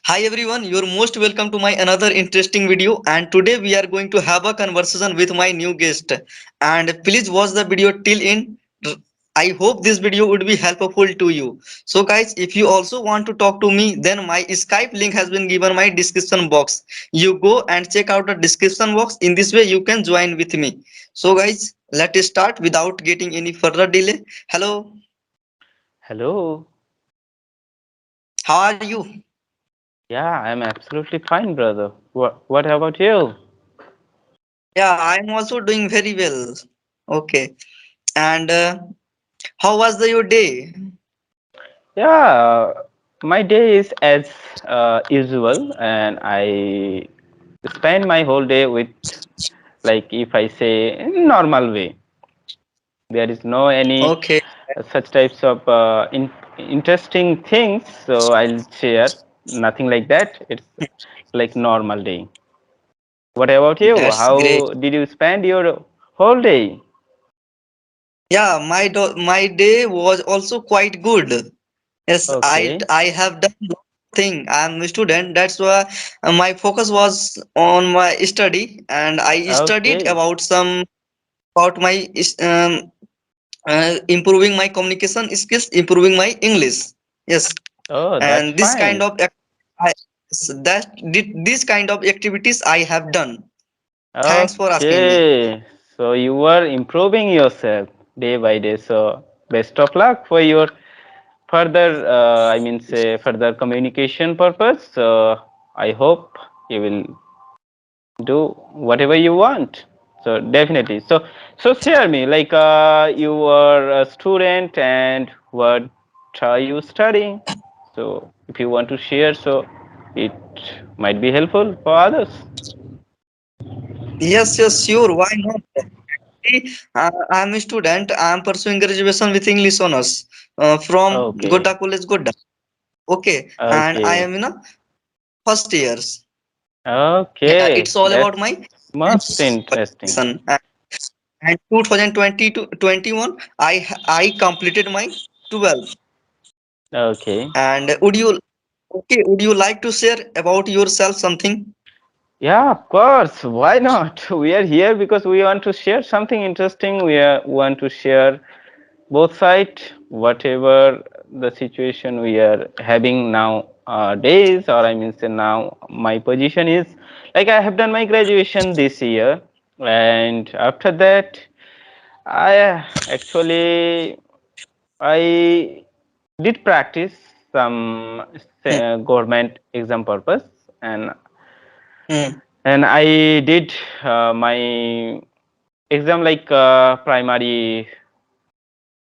Hi everyone, you're most welcome to my another interesting video and today we are going to have a conversation with my new guest and please watch the video till end. I hope this video would be helpful to you. So guys, if you also want to talk to me then my Skype link has been given my description box. You go and check out the description box. In this way you can join with me. So guys, let us start without getting any further delay. Hello, Hello. how are you? Yeah, I'm absolutely fine, brother. What about you? Yeah, I'm also doing very well. Okay. And how was your day? Yeah, my day is as usual, and I spend my whole day with, like, if I say, in normal way. There is no any Okay. such types of interesting things, so I'll share nothing like that. It's like normal day. What about you? That's great. How did you spend your whole day? Yeah, my day was also quite good. Yes, Okay. I have done lot of thing. I'm a student. That's why my focus was on my study, and I studied Okay. about some about my improving my communication skills, improving my English. Yes, Oh, that's and this kind fine. of this kind of activities I have done. Thanks for asking me. Okay. So you were improving yourself day by day. So best of luck for your further, I mean, say further communication purpose. So I hope you will do whatever you want. So definitely. So share me like you were a student and what are you studying? So if you want to share, so it might be helpful for others. Yes, yes, sure. Why not? Actually, I'm a student. I'm pursuing graduation with English honors from Okay. Godda College, Godda. Okay, and I Okay. am in a first years. Yeah, Okay. it's all about That's my most interesting. qualification. And 2020 to 21, I completed my 12. Okay. And would you like to share about yourself something? Yeah, of course. Why not? We are here because we want to share something interesting. Want to share both sides, whatever the situation we are having now days, or I mean, say now my position is like I have done my graduation this year, and after that, actually I did practice some Hmm, government exam purpose, and hmm, and I did my exam like primary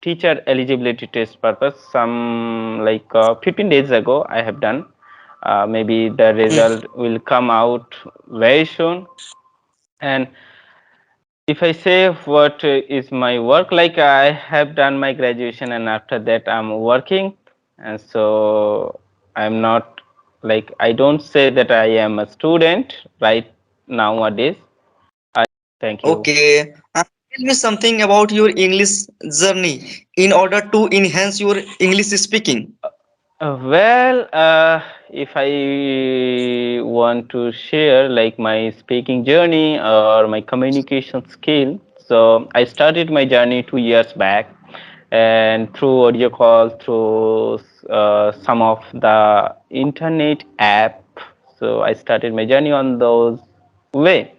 teacher eligibility test purpose some like 15 days ago I have done. Maybe the hmm. result will come out very soon. And if I say what is my work, like I have done my graduation and after that I'm working, and so I'm not, like I don't say that I am a student right nowadays. I Thank you. Okay. Tell me something about your English journey in order to enhance your English speaking. If I want to share like my speaking journey or my communication skill, so I started my journey 2 years back, and through audio calls, through some of the internet app. So I started my journey on those way,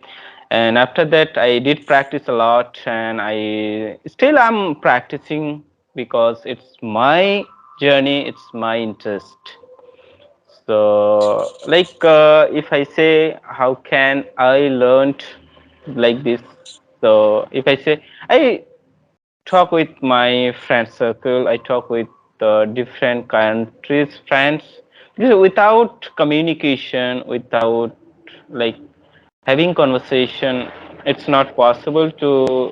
and after that I did practice a lot, and I still am practicing because it's my journey, it's my interest. So like if I say how can I learn like this, so if I say I talk with my friend circle, I talk with different countries friends, because without communication, without like having conversation, it's not possible to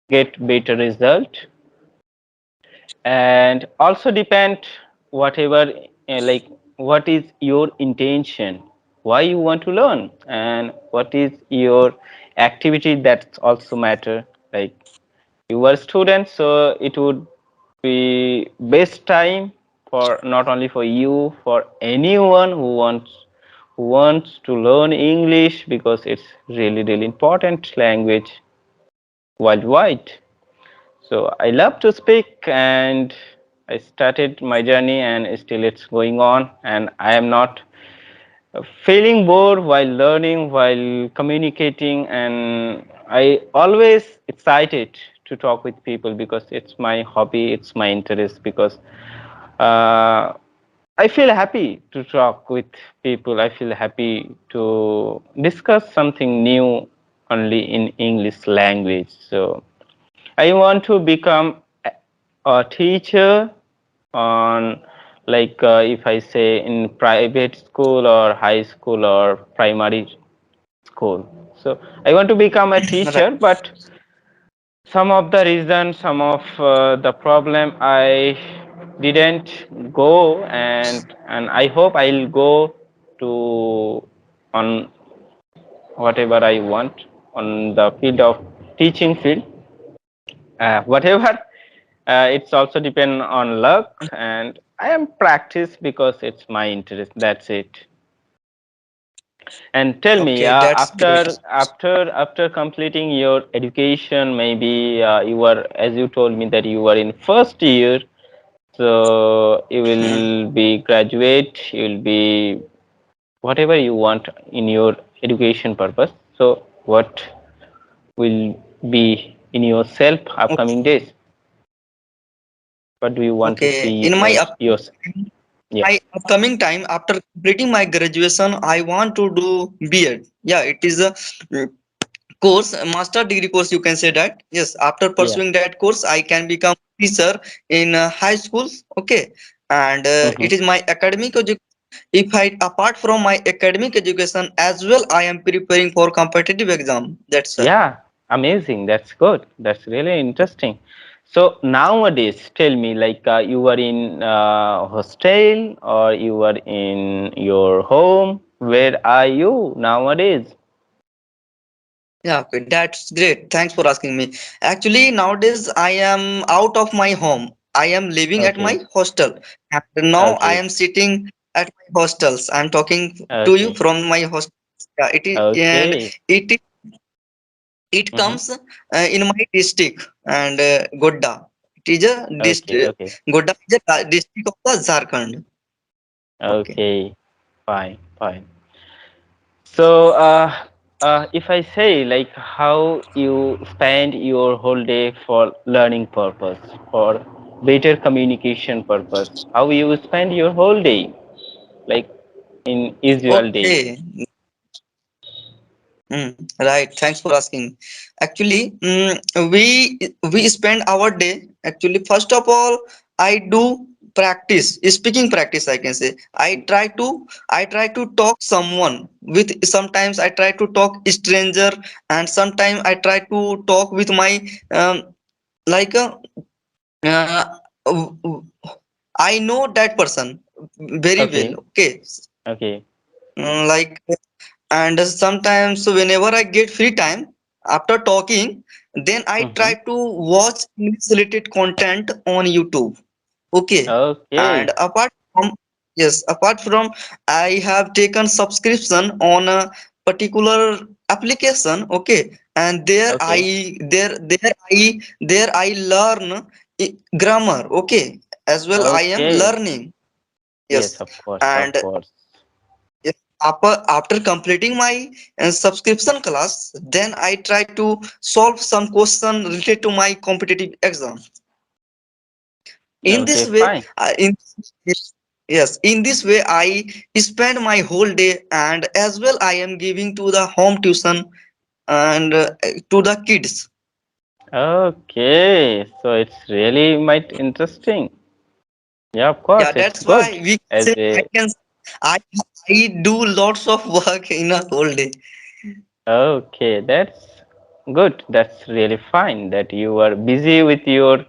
get better result. And also depend whatever like what is your intention, why you want to learn, and what is your activity, that's also matter. Like you were student, so it would be best time for not only for you, for anyone who wants to learn English, because it's really important language worldwide. So I love to speak, and I started my journey, and still it's going on, and I am not feeling bored while learning, while communicating, and I always excited to talk with people because it's my hobby, it's my interest, because uh, I feel happy to talk with people. I feel happy to discuss something new only in English language. So I want to become a teacher on, like, if I say in private school or high school or primary school. So I want to become a teacher, Right. but some of the reasons, some of the problem, I didn't go, and I hope I'll go to on whatever I want on the field of teaching field. Whatever, it's also depend on luck, and I am practice because it's my interest. That's it. And tell me, Okay, that's great. after completing your education, maybe you were, as you told me, that you were in first year, so you Hmm. will be graduate, you will be whatever you want in your education purpose. So what will be in your self upcoming Okay. days? What do you want to Okay. see In my your, yeah. my upcoming time after completing my graduation, I want to do B.Ed. Yeah, it is a course, a master degree course, you can say that. Yes, after Yeah. pursuing that course, I can become teacher in high schools. Okay, and Hmm. it is my academic education. If I apart from my academic education as well, I am preparing for competitive exam. That's why. Yeah, amazing. That's good. That's really interesting. So nowadays, tell me, like, you were in hostel or you were in your home. Where are you nowadays? Yeah, okay, that's great. Thanks for asking me. Actually, nowadays I am out of my home. I am living at my Okay. hostel. And now I Okay. am sitting at my hostels. I'm talking to you Okay. from my hostel. Yeah, it is, and Okay. it Mm-hmm. comes in my district and Godda. It is a Okay. district. Okay. Godda is a district of the Jharkhand. Okay. Okay. Fine. Fine. So, if I say, like, how you spend your whole day for learning purpose, for better communication purpose, how you spend your whole day, like in usual day. Okay. Right. Thanks for asking. Actually, we spend our day. Actually, first of all, I do practice speaking practice. I can say I try to talk someone with. Sometimes I try to talk stranger, and sometimes I try to talk with my like uh, w- w- I know that person very well. Okay. Okay. Okay. Like, and sometimes whenever I get free time after talking, then I try Mm-hmm. to watch English related content on YouTube. Okay. And Okay. apart from I have taken subscription on a particular application. Okay. And Okay. there I learn grammar. Okay. As well I am Okay. learning. Yes. Yes, of course, of And course. yes, after completing my subscription class, then I try to solve some question related to my competitive exam. In Okay, this way, fine. in this way, I spend my whole day, and as well, I am giving to the home tuition and to the kids. Okay, so it's really might interesting. Yeah, of course, Yeah, it's that's why good we can as say a. I I do lots of work in a whole day. Okay, that's good. That's really fine that you are busy with your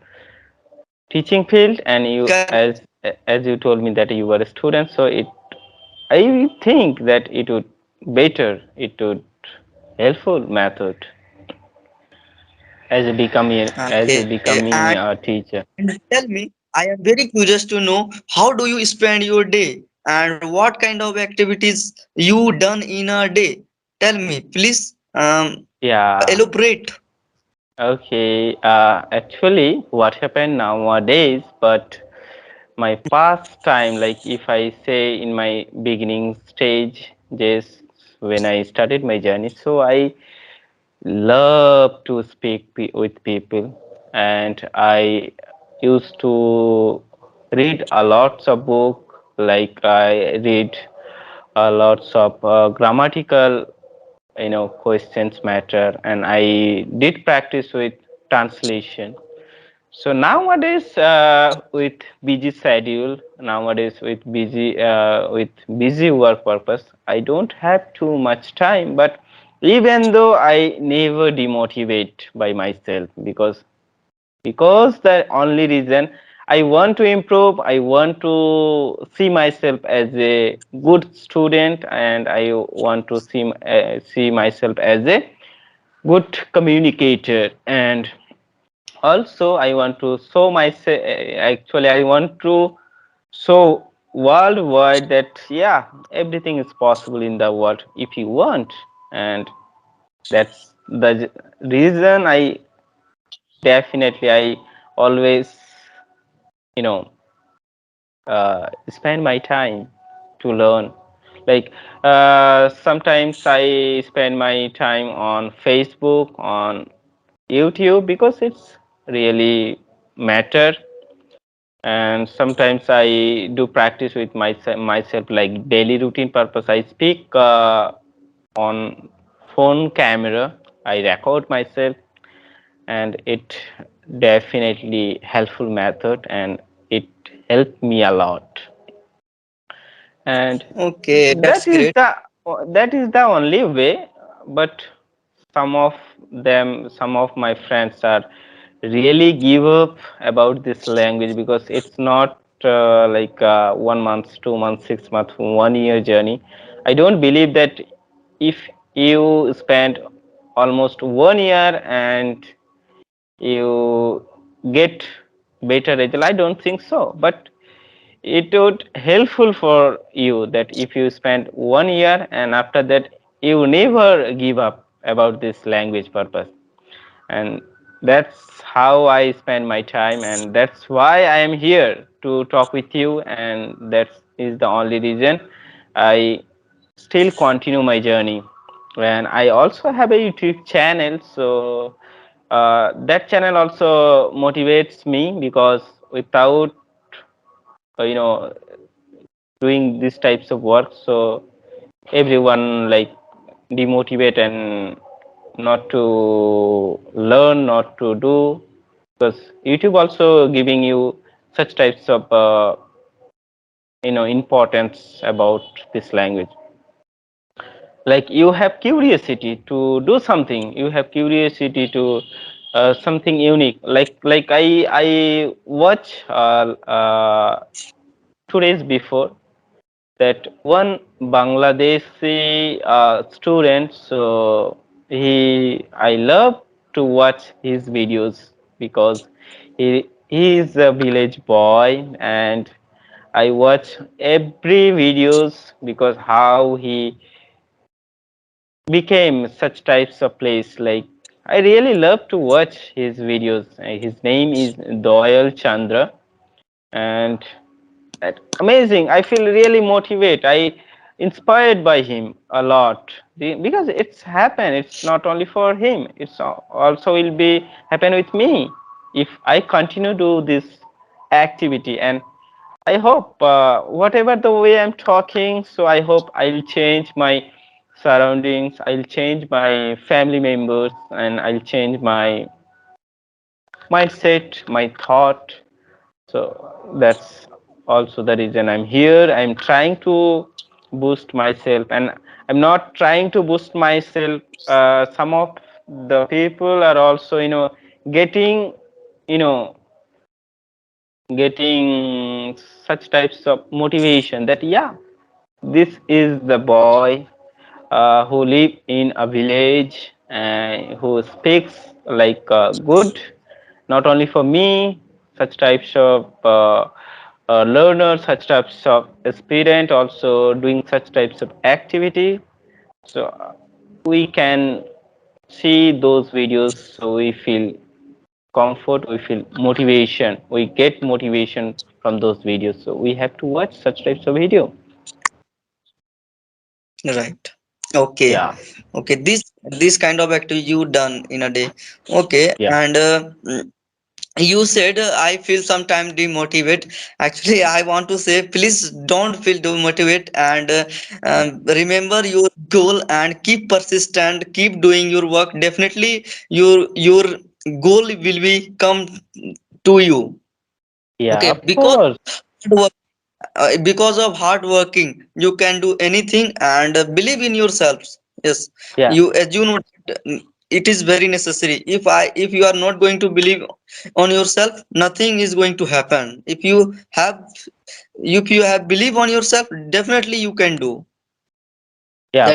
teaching field, and you, Correct. as you told me that you were a student, so it, I think that it would better, it would helpful method as a Okay. becoming a teacher. And tell me. I am very curious to know how do you spend your day and what kind of activities you done in a day. Tell me, please Yeah. elaborate. Okay. Actually, what happened nowadays, but my past time, like if I say in my beginning stage, just when I started my journey, so I love to speak with people, and I used to read a lots of book, like I read a lots of grammatical questions matter, and I did practice with translation. So nowadays, with busy schedule, nowadays with busy work purpose, I don't have too much time. But even though I never demotivate by myself, because the only reason I want to improve, I want to see myself as a good student, and I want to see myself as a good communicator, and also I want to show myself, actually I want to show worldwide that yeah, everything is possible in the world if you want. And that's the reason I definitely I always you know spend my time to learn, like sometimes I spend my time on Facebook, on YouTube, because it's really matter. And sometimes I do practice with myself, like daily routine purpose I speak on phone camera, I record myself, and it definitely helpful method, and it helped me a lot. And Okay, that's that is great. the only way. But some of some of my friends are really give up about this language, because it's not like 1 month, 2 months, 6 months, 1 year journey. I don't believe that if you spend almost 1 year and you get better result, I don't think so. But it would helpful for you that if you spend 1 year and after that you never give up about this language purpose. And that's how I spend my time, and that's why I am here to talk with you, and that is the only reason I still continue my journey. And I also have a YouTube channel, so that channel also motivates me, because without you know doing these types of work, so everyone like demotivate and not to learn, not to do, because YouTube also giving you such types of importance about this language. Like you have curiosity to do something, you have curiosity to something unique, like I watch 2 days before that one Bangladeshi student. So I love to watch his videos, because he is a village boy, and I watch every videos, because how he became such types of place. Like I really love to watch his videos. His name is Doyle Chandra, and amazing. I feel really motivated. I inspired by him a lot. Because it's happened. It's not only for him. It's also will be happen with me if I continue to do this activity. And I hope whatever the way I'm talking, so I hope I'll change my surroundings. I'll change my family members, and I'll change my mindset, my thought. So that's also the reason I'm here. I'm trying to boost myself, and I'm not trying to boost myself. Some of the people are also getting you know getting such types of motivation, that yeah, this is the boy who live in a village and who speaks like good, not only for me. such types of learners, such types of aspirant also doing such types of activity. So we can see those videos, so we feel comfort, we feel motivation, we get motivation from those videos. So we have to watch such types of video. Right. Okay. Yeah, Okay. This kind of activity you done in a day. Okay. yeah, And you said I feel sometimes demotivate. Actually, I want to say please don't feel demotivate, and remember your goal and keep persistent. Keep doing your work. Definitely, your goal will be come to you. yeah, Okay, of course. because of hard working you can do anything, and believe in yourselves. Yes, Yeah, you assume it is very necessary. If you are not going to believe on yourself, nothing is going to happen. If you have believe on yourself, definitely you can do. yeah,